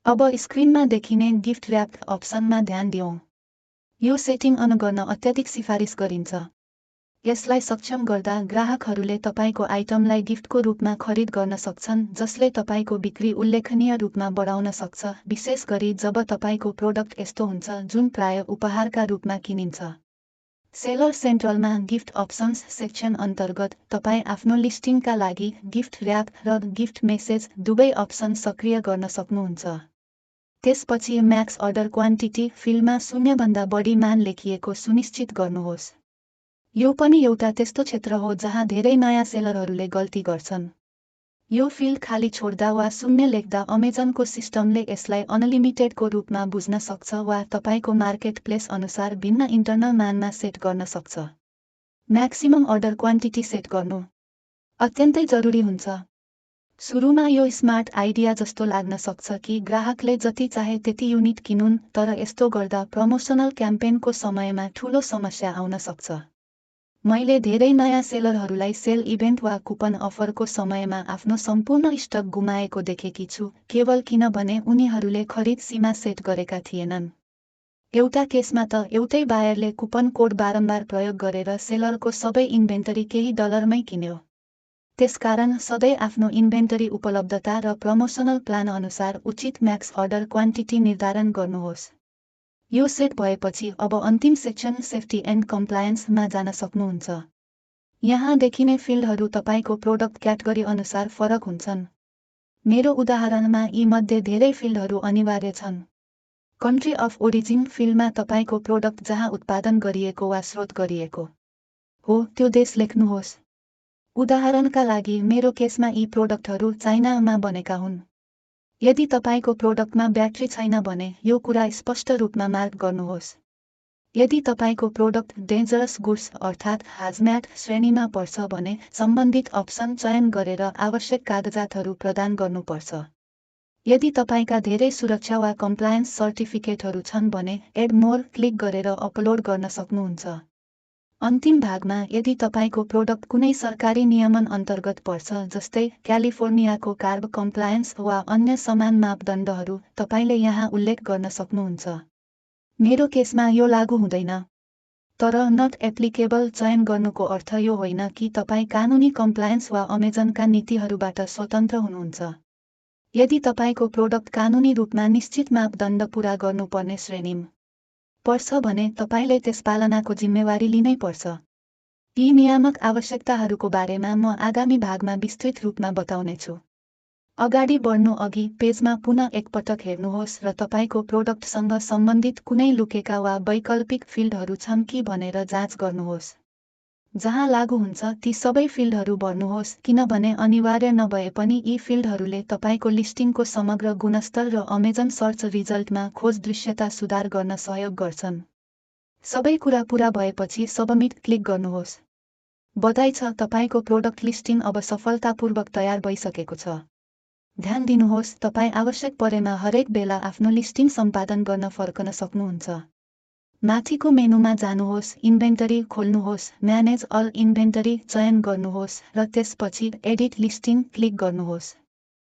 अब स्क्रिनमा देखिने gift rap अप्सनमा ध्यान दिउँ। यो सेटिङ अन गर्न अत्याधिक सिफारिस गरिन्छ। यसलाई सक्षम गर्दा ग्राहकहरूले तपाईको आइटमलाई गिफ्टको रूपमा खरिद गर्न सक्छन्, जसले तपाईको बिक्री उल्लेखनीय रूपमा बढाउन सक्छ, विशेष गरी जब तपाईको प्रोडक्ट यस्तो हुन्छ जुन प्राय उपहारका रूपमा किनिन्छ। सेलर सेन्ट्रलमा गिफ्ट अप्सन्स सेक्सन अन्तर्गत तपाई आफ्नो लिस्टिङका लागि गिफ्ट र्याप र गिफ्ट मेसेज दुवै अप्सन सक्रिय गर्न सक्नुहुन्छ। त्यसपछि म्याक्स अर्डर क्वान्टिटी फिल्डमा 0 भन्दा बढी मान लेखिएको सुनिश्चित गर्नुहोस्। यो पनि एउटा त्यस्तो क्षेत्र हो जहाँ धेरै नयाँ सेलरहरूले गल्ती गर्छन्। यो फिल्ड खाली छोड्दा वा 0 लेख्दा अमेजनको सिस्टमले यसलाई अनलिमिटेडको रूपमा बुझ्न सक्छ वा तपाईको मार्केटप्लेस अनुसार भिन्न इन्टरनल मानमा सेट गर्न सक्छ। म्याक्सिमम अर्डर क्वान्टिटी सेट गर्नु अत्यन्तै जरुरी हुन्छ। सुरुमा यो स्मार्ट आइडिया जस्तो लाग्न सक्छ कि ग्राहकले जति चाहे त्यति युनिट किनुन्, तर यस्तो गर्दा प्रमोसनल क्याम्पेनको समयमा ठूलो समस्या आउन सक्छ। मैले धेरै नयाँ सेलरहरूलाई सेल इभेन्ट वा कुपन अफरको समयमा आफ्नो सम्पूर्ण स्टक गुमाएको देखेकी छु, केवल किनभने उनीहरूले खरिद सीमा सेट गरेका थिएनन्। एउटा केसमा त एउटै बायरले कुपन कोड बारम्बार प्रयोग गरेर सेलरको सबै इन्भेन्टरी केही डलरमै किन्यो। त्यसकारण सधैँ आफ्नो इन्भेन्टरी उपलब्धता र प्रमोसनल प्लान अनुसार उचित म्याक्स अर्डर क्वान्टिटी निर्धारण गर्नुहोस्। यो सेट भएपछि अब अन्तिम सेक्सन सेफ्टी एन्ड कम्प्लायन्समा जान सक्नुहुन्छ। यहाँ देखिने फिल्डहरू तपाईको प्रोडक्ट क्याटेगोरी अनुसार फरक हुन्छन्। मेरो उदाहरणमा यी मध्ये धेरै फिल्डहरू अनिवार्य छन्। कन्ट्री अफ ओरिजिन फिल्डमा तपाईको प्रोडक्ट जहाँ उत्पादन गरिएको वा स्रोत गरिएको हो त्यो देश लेख्नुहोस्। उदाहरणका लागि मेरो केसमा यी प्रोडक्टहरू चाइनामा बनेका हुन्। यदि तपाईको प्रोडक्टमा ब्याट्री छैन भने यो कुरा स्पष्ट रूपमा मार्क गर्नुहोस्। यदि तपाईको प्रोडक्ट डेन्जरस गुड्स अर्थात् हाजम्याट श्रेणीमा पर्छ भने सम्बन्धित अप्सन चयन गरेर आवश्यक कागजातहरू प्रदान गर्नुपर्छ। यदि तपाईका धेरै सुरक्षा वा कम्प्लायन्स सर्टिफिकेटहरू छन् भने एड मोर क्लिक गरेर अपलोड गर्न सक्नुहुन्छ। अन्तिम भागमा यदि तपाईको प्रोडक्ट कुनै सरकारी नियमन अन्तर्गत पर्छ, जस्तै क्यालिफोर्नियाको कार्ब कम्प्लायन्स वा अन्य समान मापदण्डहरू, तपाईले यहाँ उल्लेख गर्न सक्नुहुन्छ। मेरो केसमा यो लागू हुँदैन। तर नट एप्लिकेबल चयन गर्नुको अर्थ यो होइन कि तपाई कानुनी कम्प्लायन्स वा अमेजनका नीतिहरूबाट स्वतन्त्र हुनुहुन्छ। यदि तपाईको प्रोडक्ट कानुनी रूपमा निश्चित मापदण्ड पूरा गर्नुपर्ने श्रेणीमा पर्छ भने तपाईले त्यस पालनाको जिम्मेवारी लिनै पर्छ। यी नियामक आवश्यकताहरूको बारेमा म आगामी भागमा विस्तृत रूपमा बताउनेछु। अगाडि बढ्नु अघि पेजमा पुनः एकपटक हेर्नुहोस् र तपाईको प्रोडक्टसँग सम्बन्धित कुनै लुकेका वा वैकल्पिक फिल्डहरू छन् कि भनेर जाँच गर्नुहोस्। जहाँ लागू हुन्छ ती सबै फिल्डहरू भर्नुहोस्, किनभने अनिवार्य नभए पनि यी फिल्डहरूले तपाईको लिस्टिङको समग्र गुणस्तर र अमेजन सर्च रिजल्टमा खोज दृश्यता सुधार गर्न सहयोग गर्छन्। सबै कुरा पूरा भएपछि सबमिट क्लिक गर्नुहोस्। बधाई छ, तपाईको प्रोडक्ट लिस्टिङ अब सफलतापूर्वक तयार भइसकेको छ। ध्यान दिनुहोस्, तपाई आवश्यक परेमा हरेक बेला आफ्नो लिस्टिङ सम्पादन गर्न फर्कन सक्नुहुन्छ। माथिको मेनुमा जानुहोस्, इन्भेन्टरी खोल्नुहोस्, म्यानेज अल इन्भेन्टरी चयन गर्नुहोस् र त्यसपछि एडिट लिस्टिङ क्लिक गर्नुहोस्।